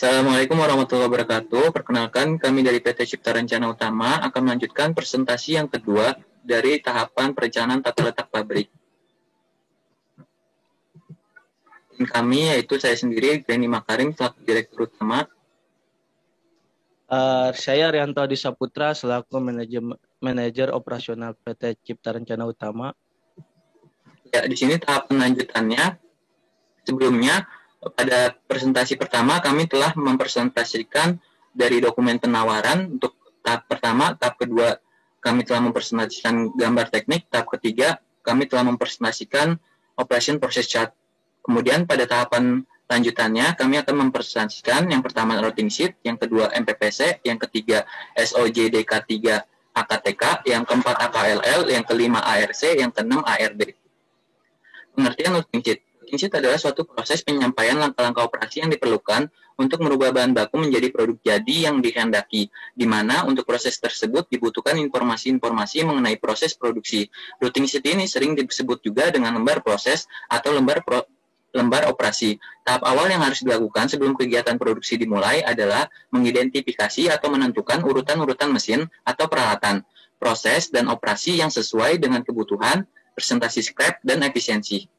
Assalamualaikum warahmatullahi wabarakatuh. Perkenalkan, kami dari PT Cipta Rencana Utama akan melanjutkan presentasi yang kedua dari tahapan perencanaan tata letak pabrik. Tim kami yaitu saya sendiri, Glenny Makarim, selaku Direktur Utama. Saya Rianto Adi Saputra selaku manajer operasional PT Cipta Rencana Utama. Ya, di sini tahap lanjutannya. Sebelumnya, pada presentasi pertama kami telah mempresentasikan dari dokumen penawaran untuk tahap pertama, tahap kedua kami telah mempresentasikan gambar teknik, tahap ketiga kami telah mempresentasikan operation process chart. Kemudian pada tahapan lanjutannya kami akan mempresentasikan yang pertama routing sheet, yang kedua MPPC, yang ketiga SOJDK3 AKTK, yang keempat AKLL, yang kelima ARC, yang keenam ARD. Pengertian routing sheet. Routing sheet adalah suatu proses penyampaian langkah-langkah operasi yang diperlukan untuk merubah bahan baku menjadi produk jadi yang dihendaki, di mana untuk proses tersebut dibutuhkan informasi-informasi mengenai proses produksi. Routing sheet ini sering disebut juga dengan lembar proses atau lembar operasi. Tahap awal yang harus dilakukan sebelum kegiatan produksi dimulai adalah mengidentifikasi atau menentukan urutan-urutan mesin atau peralatan, proses dan operasi yang sesuai dengan kebutuhan, presentasi scrap, dan efisiensi.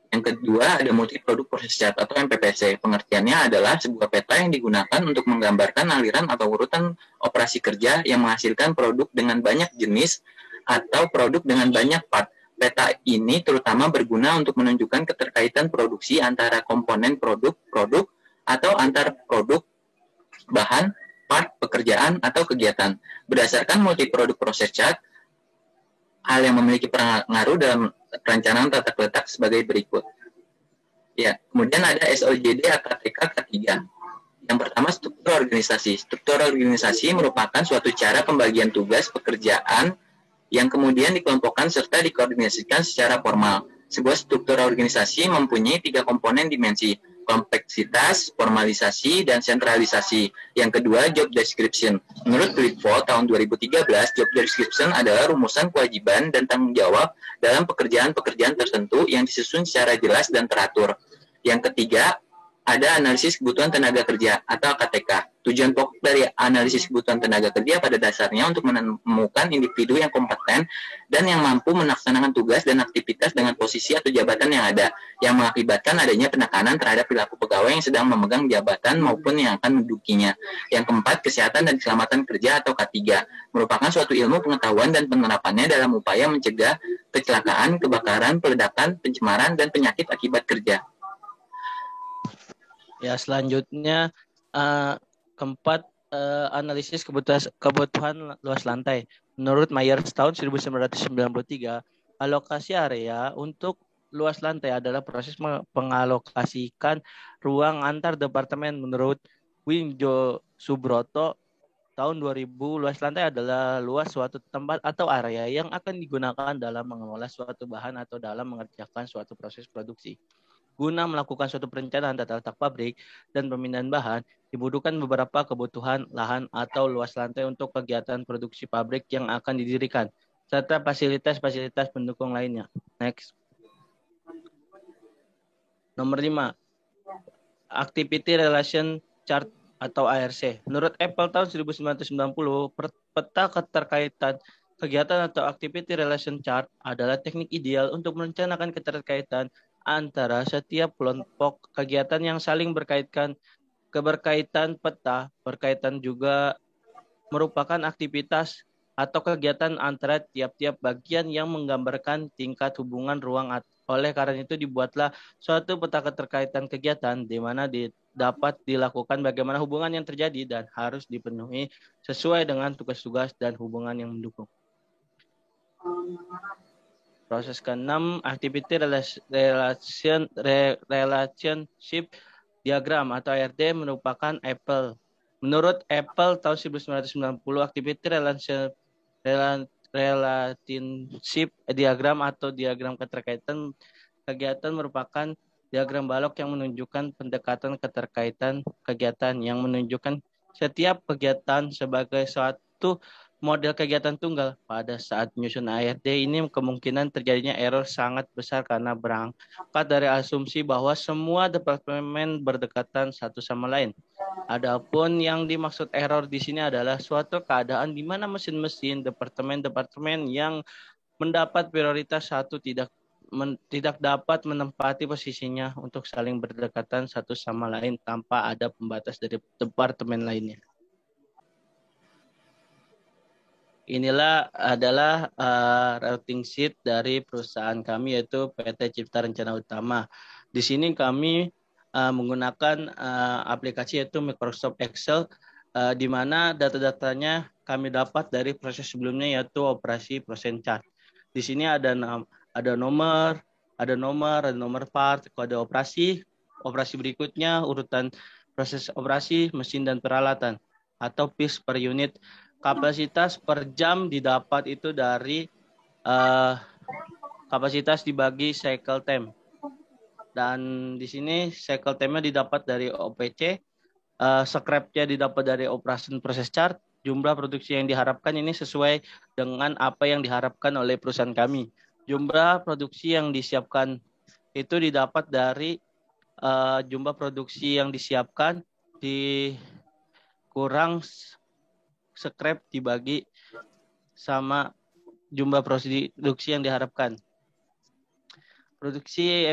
Yang kedua ada multi-product process chart atau MPPC. Pengertiannya adalah sebuah peta yang digunakan untuk menggambarkan aliran atau urutan operasi kerja yang menghasilkan produk dengan banyak jenis atau produk dengan banyak part. Peta ini terutama berguna untuk menunjukkan keterkaitan produksi antara komponen produk atau antar produk, bahan, part, pekerjaan, atau kegiatan. Berdasarkan multi-product process chart, hal yang memiliki pengaruh dalam perencanaan tata letak sebagai berikut. Ya, kemudian ada SOJD AKTK K3. Yang pertama, struktur organisasi. Struktur organisasi merupakan suatu cara pembagian tugas pekerjaan yang kemudian dikelompokkan serta dikoordinasikan secara formal. Sebuah struktur organisasi mempunyai 3 komponen dimensi: kompleksitas, formalisasi, dan sentralisasi. Yang kedua, job description. Menurut Litvo tahun 2013, job description adalah rumusan kewajiban dan tanggung jawab dalam pekerjaan-pekerjaan tertentu yang disusun secara jelas dan teratur. Yang ketiga, ada analisis kebutuhan tenaga kerja atau AKTK. Tujuan pokok dari analisis kebutuhan tenaga kerja pada dasarnya untuk menemukan individu yang kompeten dan yang mampu melaksanakan tugas dan aktivitas dengan posisi atau jabatan yang ada, yang mengakibatkan adanya penekanan terhadap perilaku pegawai yang sedang memegang jabatan maupun yang akan mendudukinya. Yang keempat, kesehatan dan keselamatan kerja atau K3, merupakan suatu ilmu pengetahuan dan penerapannya dalam upaya mencegah kecelakaan, kebakaran, peledakan, pencemaran, dan penyakit akibat kerja. Ya, selanjutnya keempat, analisis kebutuhan luas lantai. Menurut Myers tahun 1993, alokasi area untuk luas lantai adalah proses mengalokasikan ruang antar departemen. Menurut Winjo Subroto tahun 2000, luas lantai adalah luas suatu tempat atau area yang akan digunakan dalam mengolah suatu bahan atau dalam mengerjakan suatu proses produksi. Guna melakukan suatu perencanaan tata letak pabrik dan pemindahan bahan, dibutuhkan beberapa kebutuhan lahan atau luas lantai untuk kegiatan produksi pabrik yang akan didirikan, serta fasilitas-fasilitas pendukung lainnya. Next. Nomor 5. Activity Relation Chart atau ARC. Menurut Apple tahun 1990, peta keterkaitan kegiatan atau Activity Relation Chart adalah teknik ideal untuk merencanakan keterkaitan antara setiap kelompok kegiatan yang saling berkaitan. Keberkaitan peta berkaitan juga merupakan aktivitas atau kegiatan antara tiap-tiap bagian yang menggambarkan tingkat hubungan ruang. Oleh karena itu dibuatlah suatu peta keterkaitan kegiatan di mana dapat dilakukan bagaimana hubungan yang terjadi dan harus dipenuhi sesuai dengan tugas-tugas dan hubungan yang mendukung. Proses ke-6, Activity Relationship Diagram atau ARD merupakan Apple. Menurut Apple tahun 1990, Activity Relationship Diagram atau diagram keterkaitan kegiatan merupakan diagram balok yang menunjukkan pendekatan keterkaitan kegiatan yang menunjukkan setiap kegiatan sebagai suatu model kegiatan tunggal. Pada saat menyusun ARD ini kemungkinan terjadinya error sangat besar karena berangkat dari asumsi bahwa semua departemen berdekatan satu sama lain. Adapun yang dimaksud error di sini adalah suatu keadaan di mana mesin-mesin, departemen-departemen yang mendapat prioritas satu tidak dapat menempati posisinya untuk saling berdekatan satu sama lain tanpa ada pembatas dari departemen lainnya. Inilah adalah routing sheet dari perusahaan kami, yaitu PT Cipta Rencana Utama. Di sini kami menggunakan aplikasi yaitu Microsoft Excel, di mana data-datanya kami dapat dari proses sebelumnya, yaitu operasi persen chart. Di sini ada nomor part, kode operasi berikutnya, urutan proses operasi, mesin dan peralatan, atau piece per unit. Kapasitas per jam didapat itu dari kapasitas dibagi cycle time. Dan di sini cycle time-nya didapat dari OPC, scrap-nya didapat dari operation process chart. Jumlah produksi yang diharapkan ini sesuai dengan apa yang diharapkan oleh perusahaan kami. Jumlah produksi yang disiapkan itu didapat dari jumlah produksi yang disiapkan dikurang scrap dibagi sama jumlah produksi yang diharapkan. Produksi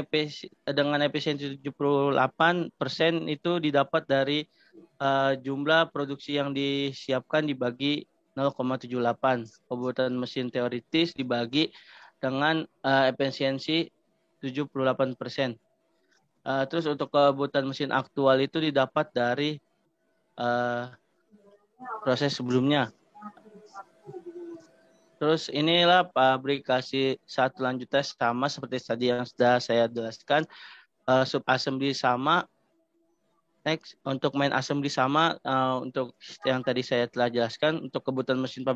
dengan efisiensi 78% itu didapat dari jumlah produksi yang disiapkan dibagi 0,78. Pembuatan mesin teoritis dibagi dengan efisiensi 78%. Terus untuk pembuatan mesin aktual itu didapat dari proses sebelumnya. Terus inilah pabrikasi satu lanjutannya sama seperti tadi yang sudah saya jelaskan. Sub assembly sama. Next, untuk main assembly sama, untuk yang tadi saya telah jelaskan. Untuk kebutuhan mesin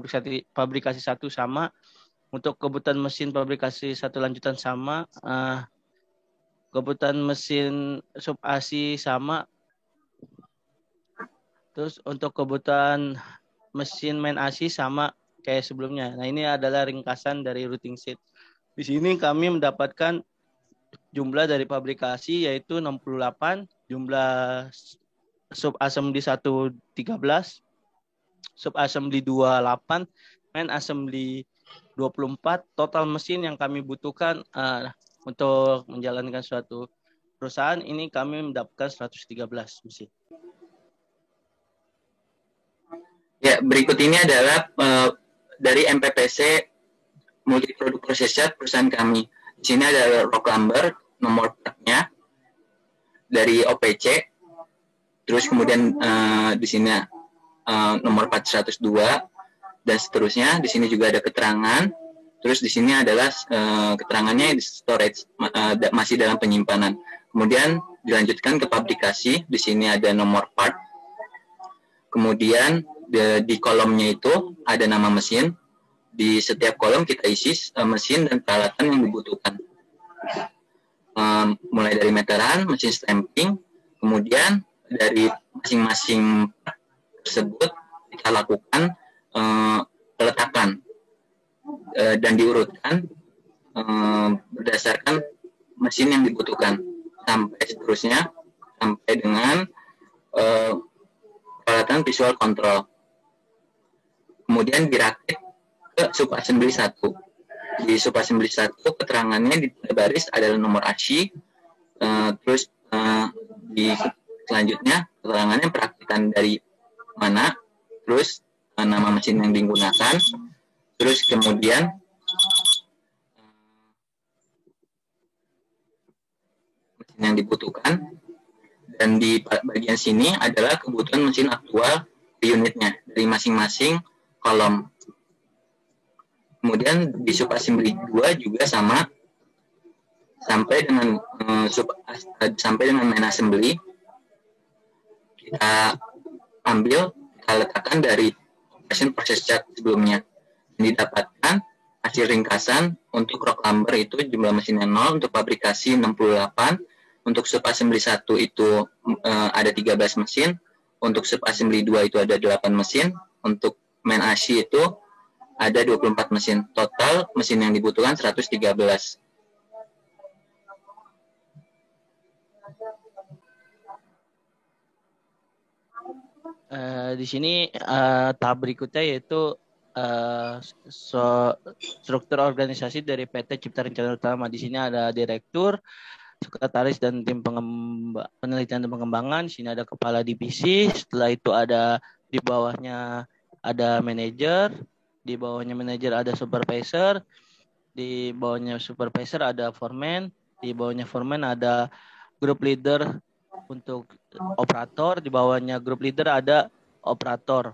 pabrikasi satu sama. Untuk kebutuhan mesin pabrikasi satu lanjutan sama. Kebutuhan mesin sub ASI sama. Terus untuk kebutuhan mesin main ASI sama kayak sebelumnya. Nah, ini adalah ringkasan dari routing sheet. Di sini kami mendapatkan jumlah dari pabrikasi yaitu 68, jumlah sub assembly 1 13, sub assembly 28, main assembly 24, total mesin yang kami butuhkan untuk menjalankan suatu perusahaan ini kami mendapatkan 113 mesin. Ya, berikut ini adalah dari MPPC multi produk processor perusahaan kami. Di sini ada rock lumber, nomor partnya dari OPC, terus kemudian di sini nomor part 102 dan seterusnya. Di sini juga ada keterangan. Terus di sini adalah keterangannya storage, masih dalam penyimpanan. Kemudian dilanjutkan ke pabrikasi. Di sini ada nomor part. Kemudian di kolomnya itu ada nama mesin. Di setiap kolom kita isi mesin dan peralatan yang dibutuhkan. Mulai dari meteran, mesin stamping, kemudian dari masing-masing tersebut kita lakukan peletakan dan diurutkan berdasarkan mesin yang dibutuhkan sampai seterusnya sampai dengan peralatan visual control. Kemudian dirakit ke subassembly 1. Di subassembly 1 keterangannya di baris adalah nomor ASI, terus di selanjutnya keterangannya perakitan dari mana, terus nama mesin yang digunakan, terus kemudian mesin yang dibutuhkan, dan di bagian sini adalah kebutuhan mesin aktual di unitnya dari masing-masing kolom. Kemudian di subassembly 2 juga sama sampai dengan main assembly kita ambil, kita letakkan dari operation process chart sebelumnya. Didapatkan hasil ringkasan untuk rock lumber itu jumlah mesinnya 0, untuk pabrikasi 68, untuk subassembly 1 itu ada 13 mesin, untuk subassembly 2 itu ada 8 mesin, untuk main ASI itu ada 24 mesin. Total mesin yang dibutuhkan 113. Di sini tahap berikutnya yaitu struktur organisasi dari PT Cipta Rencana Utama. Di sini ada direktur, sekretaris dan tim penelitian dan pengembangan. Di sini ada kepala divisi. Setelah itu ada di bawahnya ada manajer. Di bawahnya manajer ada supervisor. Di bawahnya supervisor ada foreman. Di bawahnya foreman ada group leader untuk operator. Di bawahnya group leader ada operator.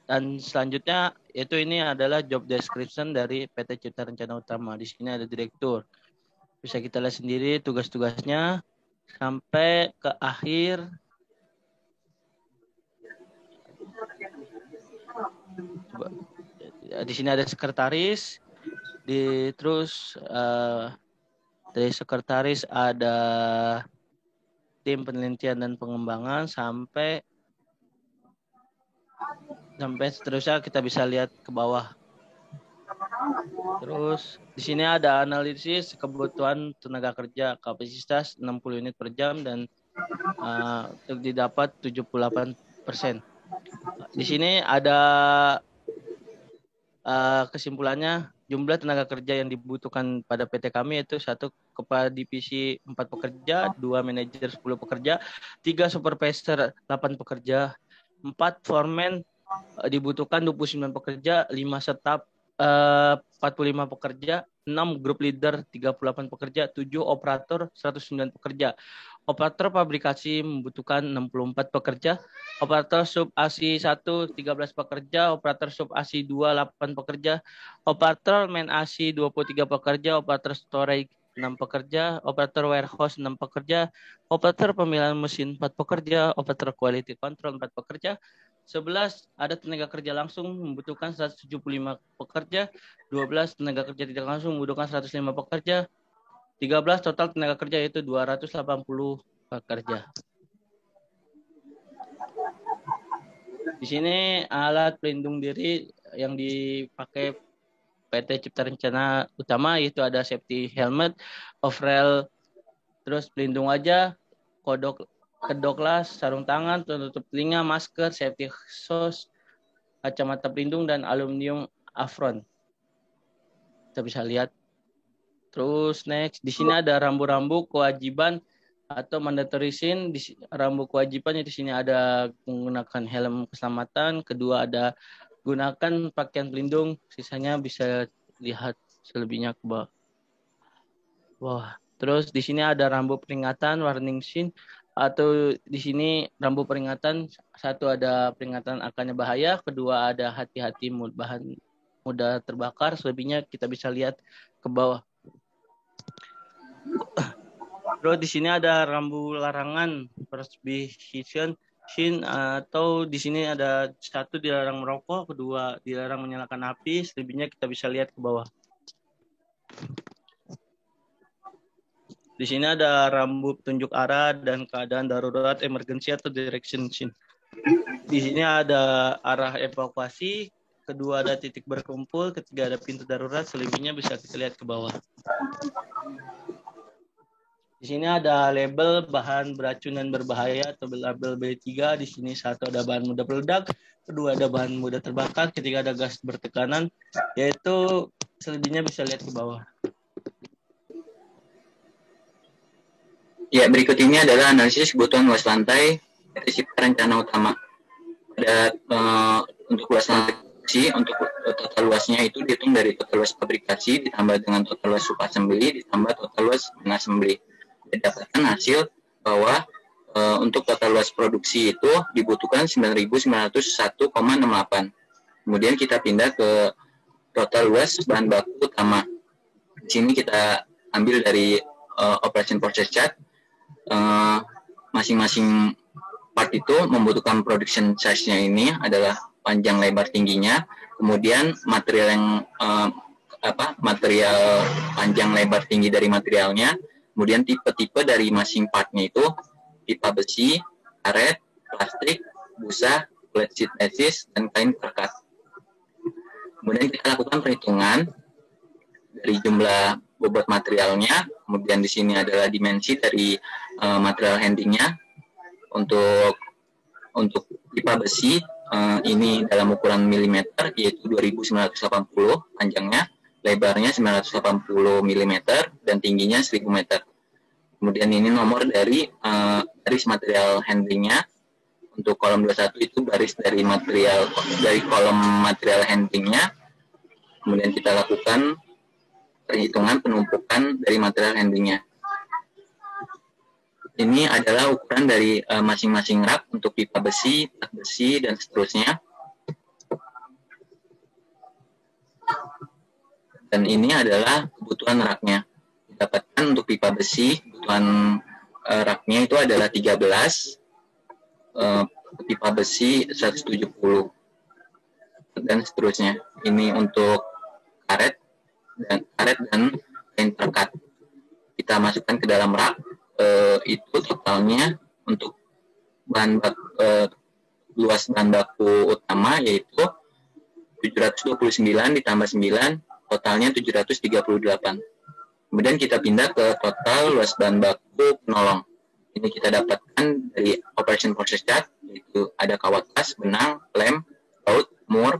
Dan selanjutnya yaitu ini adalah job description dari PT Cipta Rencana Utama. Di sini ada direktur. Bisa kita lihat sendiri tugas-tugasnya sampai ke akhir. Coba. Di sini ada sekretaris. Terus dari sekretaris ada tim penelitian dan pengembangan sampai seterusnya kita bisa lihat ke bawah. Terus di sini ada analisis kebutuhan tenaga kerja, kapasitas 60 unit per jam dan untuk didapat 78%. Di sini ada kesimpulannya, jumlah tenaga kerja yang dibutuhkan pada PT kami itu 1 kepala divisi 4 pekerja, 2 manajer 10 pekerja, 3 supervisor 8 pekerja, 4 foreman dibutuhkan 29 pekerja, 5 staf 45 pekerja, 6 group leader 38 pekerja, 7 operator 109 pekerja. Operator pabrikasi membutuhkan 64 pekerja, operator sub ASI 1 13 pekerja, operator sub ASI 2 8 pekerja, operator main ASI 23 pekerja, operator storage 6 pekerja, operator warehouse 6 pekerja, operator pemilihan mesin 4 pekerja, operator quality control 4 pekerja. 11 ada tenaga kerja langsung membutuhkan 175 pekerja, 12 tenaga kerja tidak langsung membutuhkan 105 pekerja, 13 total tenaga kerja yaitu 280 pekerja. Di sini alat pelindung diri yang dipakai PT Cipta Rencana Utama yaitu ada safety helmet, overall, terus pelindung wajah, kedok las, sarung tangan, penutup telinga, masker, safety shoes, kacamata pelindung dan aluminium apron. Kita bisa lihat. Terus next, di sini ada rambu-rambu kewajiban atau mandatory scene. Rambu kewajibannya di sini ada menggunakan helm keselamatan. Kedua ada gunakan pakaian pelindung. Sisanya bisa lihat selebihnya ke bawah. Wah, terus di sini ada rambu peringatan warning sign atau di sini rambu peringatan. Satu ada peringatan akannya bahaya, kedua ada hati-hati bahan mudah terbakar. Selebihnya kita bisa lihat ke bawah. Terus di sini ada rambu larangan prohibition sign atau di sini ada satu dilarang merokok, kedua dilarang menyalakan api. Selebihnya kita bisa lihat ke bawah. Di sini ada rambu petunjuk arah dan keadaan darurat emergency atau direction sign. Di sini ada arah evakuasi, kedua ada titik berkumpul, ketiga ada pintu darurat, selebihnya bisa kita lihat ke bawah. Di sini ada label bahan beracun dan berbahaya atau label B3. Di sini satu ada bahan mudah meledak, kedua ada bahan mudah terbakar, ketiga ada gas bertekanan, yaitu selebihnya bisa lihat ke bawah. Ya, berikut ini adalah analisis kebutuhan luas lantai PT Cipta Rencana Utama. Pada untuk luas lantai untuk total luasnya itu dihitung dari total luas pabrikasi ditambah dengan total luas subassembly ditambah total luas assembly. Dapatkan hasil bahwa untuk total luas produksi itu dibutuhkan 9.901,68. Kemudian kita pindah ke total luas bahan baku utama. Di sini kita ambil dari operation process chart. Masing-masing part itu membutuhkan production size-nya ini adalah panjang lebar tingginya, kemudian material yang material panjang lebar tinggi dari materialnya, kemudian tipe-tipe dari masing partnya itu pipa besi, karet, plastik, busa, flat sheet mesis, dan kain perkat. Kemudian kita lakukan perhitungan dari jumlah bobot materialnya, kemudian di sini adalah dimensi dari material handlingnya. Untuk pipa besi ini dalam ukuran milimeter, yaitu 2980 panjangnya, lebarnya 980 mm, dan tingginya 1000 meter. Kemudian ini nomor dari baris material handlingnya. Untuk kolom 21 itu baris dari kolom material handlingnya. Kemudian kita lakukan perhitungan penumpukan dari material handlingnya. Ini adalah ukuran dari masing-masing rak untuk pipa besi, tak besi, dan seterusnya. Dan ini adalah kebutuhan raknya. Didapatkan untuk pipa besi, kebutuhan raknya itu adalah 13, pipa besi 170, dan seterusnya. Ini untuk karet dan kain perekat. Kita masukkan ke dalam rak. Itu totalnya untuk luas bahan baku utama yaitu 729 ditambah 9, totalnya 738. Kemudian kita pindah ke total luas bahan baku penolong. Ini kita dapatkan dari operation process chart, yaitu ada kawat tas, benang, lem, baut, mur,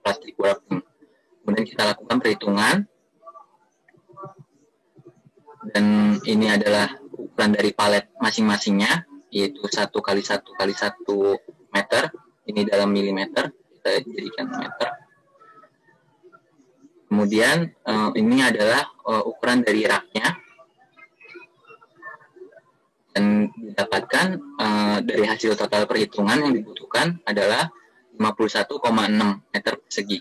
plastik wrapping. Kemudian kita lakukan perhitungan, dan ini adalah ukuran dari palet masing-masingnya, yaitu 1 kali 1 kali 1 meter. Ini dalam milimeter, kita jadikan meter. Kemudian ini adalah ukuran dari raknya, dan didapatkan dari hasil total perhitungan yang dibutuhkan adalah 51,6 meter persegi.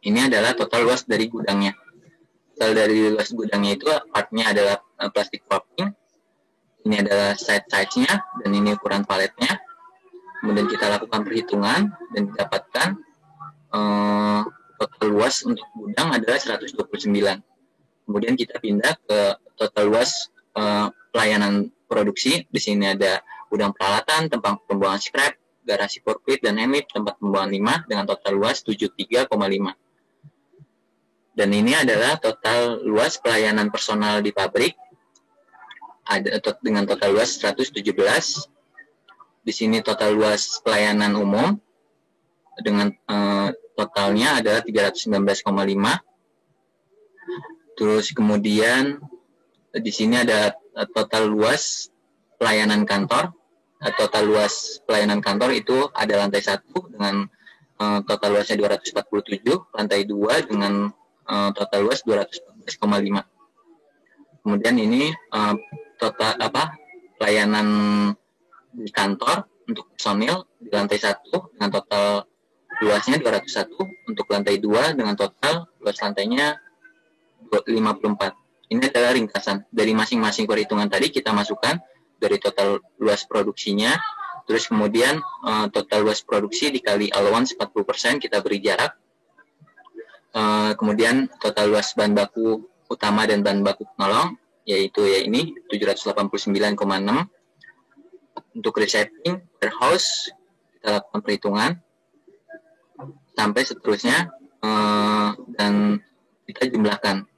Ini adalah total luas dari gudangnya. Total dari luas gudangnya itu partnya adalah plastik wrapping. Ini adalah size-nya, dan ini ukuran paletnya. Kemudian kita lakukan perhitungan dan didapatkan total luas untuk gudang adalah 129. Kemudian kita pindah ke total luas pelayanan produksi. Di sini ada gudang peralatan, tempat pembuangan scrap, garasi forklift dan handlift, tempat pembuangan limbah dengan total luas 73,5. Dan ini adalah total luas pelayanan personal di pabrik dengan total luas 117. Di sini total luas pelayanan umum dengan totalnya adalah 319,5. Terus kemudian di sini ada total luas pelayanan kantor. Total luas pelayanan kantor itu ada lantai 1 dengan total luasnya 247, lantai 2 dengan total luas 214,5. Kemudian ini total pelayanan di kantor untuk personil di lantai 1 dengan total luasnya 201, untuk lantai 2 dengan total luas lantainya 54. Ini adalah ringkasan dari masing-masing perhitungan tadi. Kita masukkan dari total luas produksinya, terus kemudian total luas produksi dikali allowance 40%, kita beri jarak. Kemudian total luas bahan baku utama dan bahan baku penolong, yaitu ini 789,6. Untuk reshaping, warehouse, kita lakukan perhitungan sampai seterusnya, dan kita jumlahkan.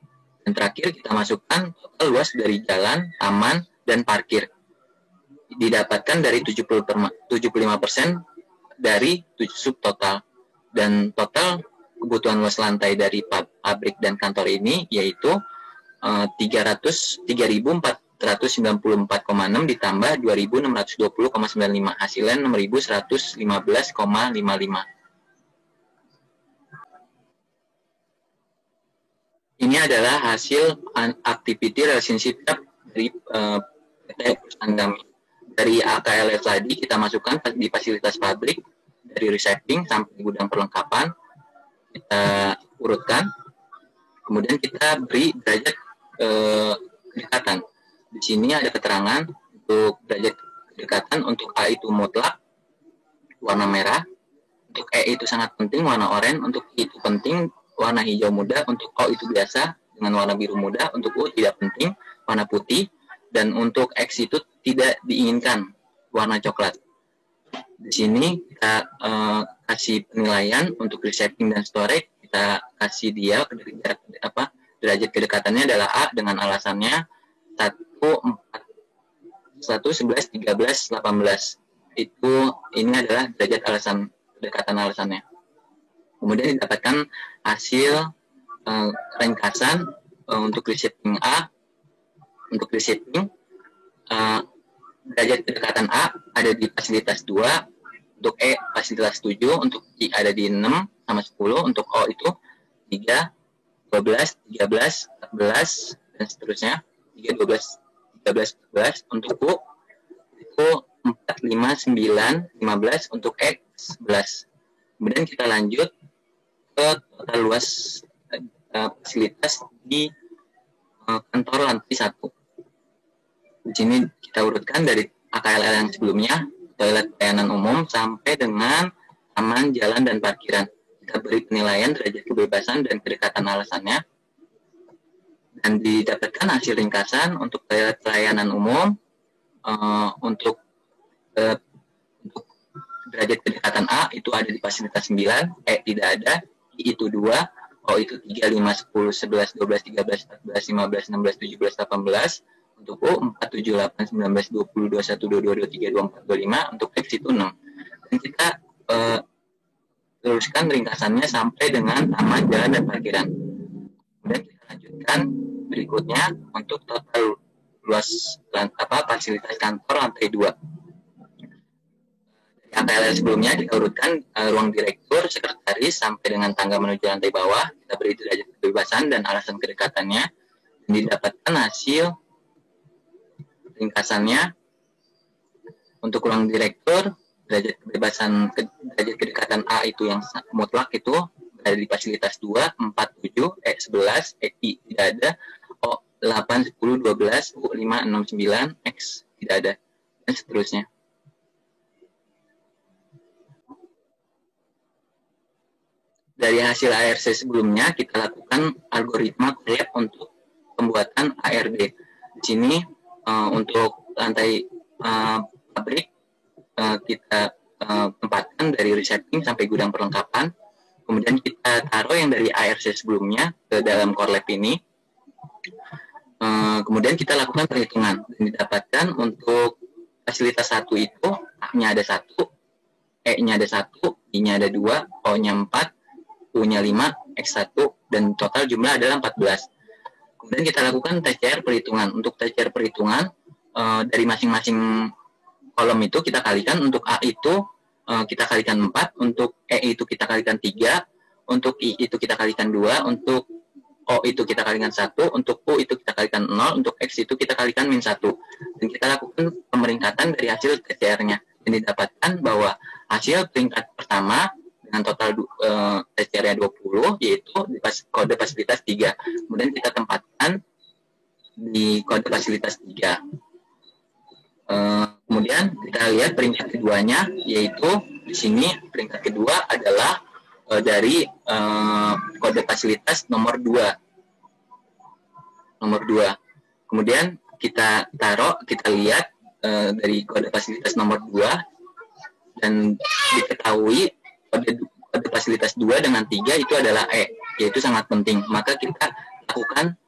Dan terakhir kita masukkan total luas dari jalan, taman, dan parkir. Didapatkan dari 75% dari subtotal. Dan total kebutuhan luas lantai dari pabrik dan kantor ini yaitu 304.494,6 ditambah 2.620,95, hasilnya 6.115,55. Ini adalah hasil activity relationship dari PT perusahaan kami. Dari AKLF tadi kita masukkan di fasilitas pabrik, dari reshaping sampai gudang perlengkapan, kita urutkan. Kemudian kita beri derajat kedekatan. Di sini ada keterangan untuk derajat kedekatan. Untuk A itu mutlak, warna merah. Untuk E itu sangat penting, warna oranye. Untuk I itu penting, warna hijau muda. Untuk O itu biasa dengan warna biru muda. Untuk U tidak penting, warna putih. Dan untuk X itu tidak diinginkan, warna coklat. Di sini kita kasih penilaian untuk reshaping dan storage. Kita kasih dia derajat kedekatannya adalah A dengan alasannya 1, 4, 1, 11, 13, 18. Ini adalah derajat kedekatan alasannya. Kemudian didapatkan hasil ringkasan untuk reshaping A. Untuk reshaping derajat kedekatan A ada di fasilitas 2, untuk E fasilitas 7, untuk I ada di 6 sama 10, untuk O itu 3, 12, 13, 14, dan seterusnya. 3, 12, 13, 14. Untuk U itu 4, 5, 9, 15. Untuk X 11. Kemudian kita lanjut ke total luas fasilitas di kantor lantai 1. Di sini kita urutkan dari AKLL yang sebelumnya, toilet pelayanan umum, sampai dengan taman, jalan, dan parkiran. Kita beri penilaian derajat kebebasan dan kedekatan alasannya. Dan didapatkan hasil ringkasan untuk toilet pelayanan umum, untuk derajat kedekatan A itu ada di fasilitas 9, E tidak ada, I itu 2, O itu 3, 5, 10, 11, 12, 13, 14, 15, 16, 17, 18. Untuk U 4, 7, 8, 19, 20, 21, 22, 23, 24, 25. Untuk X itu 6. Dan kita teruskan ringkasannya sampai dengan taman, jalan, dan parkiran. Kemudian kita lanjutkan berikutnya untuk total luas fasilitas kantor lantai 2. AKL sebelumnya kita urutkan ruang direktur, sekretaris, sampai dengan tangga menuju lantai bawah. Kita beri derajat kebebasan dan alasan kedekatannya. Dan didapatkan hasil ringkasannya untuk ruang direktur, derajat kedekatan A itu yang mutlak itu berada di fasilitas 2, 4, 7, E 11, E tidak ada, O 8, 10, 12, U 5, 6, 9, X tidak ada, dan seterusnya. Dari hasil ARC sebelumnya, kita lakukan algoritma collab untuk pembuatan ARD. Di sini untuk lantai pabrik kita tempatkan dari reshaping sampai gudang perlengkapan. Kemudian kita taruh yang dari ARC sebelumnya ke dalam core lab ini. Kemudian kita lakukan perhitungan. Dan didapatkan untuk fasilitas 1 itu A-nya ada 1, E-nya ada 1, I-nya ada 2, O-nya 4, U-nya 5, X1, dan total jumlah adalah 14. Kemudian kita lakukan TCR perhitungan. Untuk TCR perhitungan, dari masing-masing kolom itu kita kalikan. Untuk A itu kita kalikan 4, untuk E itu kita kalikan 3, untuk I itu kita kalikan 2, untuk O itu kita kalikan 1, untuk U itu kita kalikan 0, untuk X itu kita kalikan min 1. Dan kita lakukan pemeringkatan dari hasil TCR-nya. Dan didapatkan bahwa hasil peringkat pertama dengan total TCR-nya 20, yaitu di kode fasilitas 3. Kemudian kita tempatkan di kode fasilitas 3. Kemudian kita lihat peringkat keduanya, yaitu di sini peringkat kedua adalah dari kode fasilitas nomor 2. Kemudian kita lihat dari kode fasilitas nomor 2, dan diketahui kode fasilitas 2 dengan 3 itu adalah E, yaitu sangat penting. Maka kita lakukan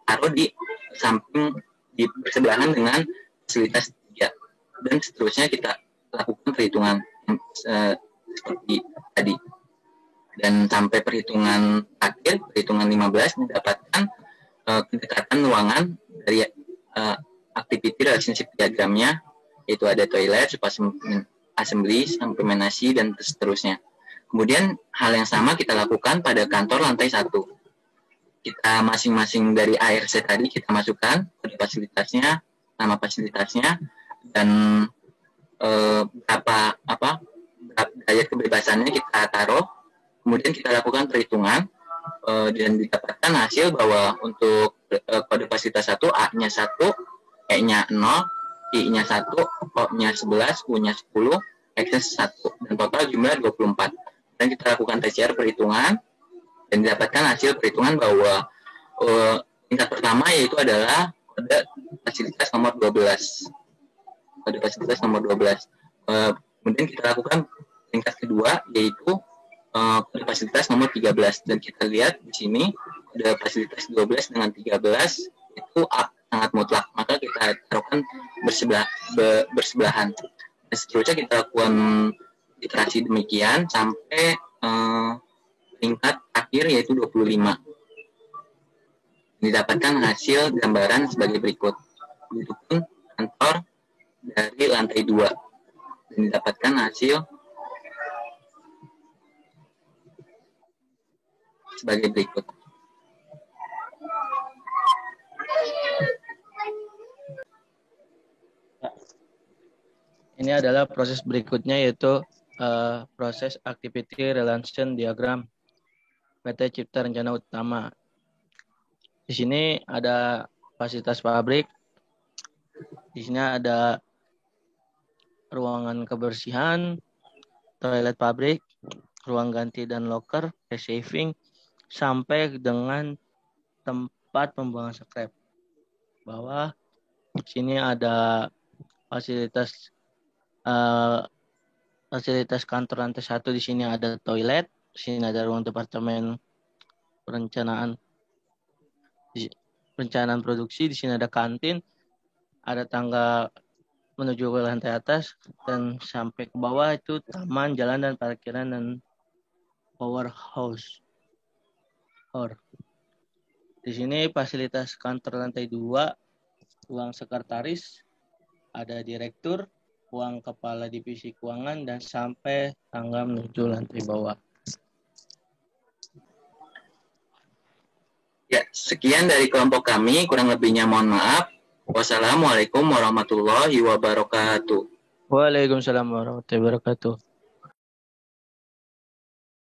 taruh di samping, di bersebelahan dengan fasilitas 3. Dan seterusnya kita lakukan perhitungan seperti tadi. Dan sampai perhitungan akhir, perhitungan 15, mendapatkan kedekatan ruangan dari activity relationship diagramnya, yaitu ada toilet, assembly, implementasi, dan seterusnya. Kemudian hal yang sama kita lakukan pada kantor lantai 1. Kita masing-masing dari ARC tadi kita masukkan kode fasilitasnya, nama fasilitasnya, dan berapa derajat kebebasannya kita taruh. Kemudian kita lakukan perhitungan dan didapatkan hasil bahwa untuk kode fasilitas 1, A-nya 1, E-nya 0, I-nya 1, O-nya 11, U-nya 10, X-nya 1, dan total jumlah 24. Dan kita lakukan TCR perhitungan dan didapatkan hasil perhitungan bahwa tingkat pertama yaitu adalah kode fasilitas nomor 12. Kode fasilitas nomor 12. Kemudian kita lakukan tingkat kedua yaitu kode fasilitas nomor 13, dan kita lihat di sini ada fasilitas 12 dengan 13 itu sangat mutlak, maka kita taruhkan bersebelahan. Dan seterusnya kita lakukan iterasi demikian sampai tingkat akhir yaitu 25. Didapatkan hasil gambaran sebagai berikut. Itu pun kantor dari lantai 2. Dan didapatkan hasil sebagai berikut. Ini adalah proses berikutnya, yaitu proses activity relation diagram PT Cipta Rencana Utama. Di sini ada fasilitas pabrik. Di sini ada ruangan kebersihan, toilet pabrik, ruang ganti dan locker, receiving, sampai dengan tempat pembuangan scrap. Bawah sini ada fasilitas kantor lantai 1. Di sini ada toilet, di sini ada ruang departemen perencanaan produksi, di sini ada kantin, ada tangga menuju ke lantai atas, dan sampai ke bawah itu taman, jalan dan parkiran dan powerhouse. Di sini fasilitas kantor lantai 2, ruang sekretaris, ada direktur, ruang kepala divisi keuangan, dan sampai tangga menuju lantai bawah. Ya, sekian dari kelompok kami, kurang lebihnya mohon maaf. Wassalamualaikum warahmatullahi wabarakatuh. Waalaikumsalam warahmatullahi wabarakatuh.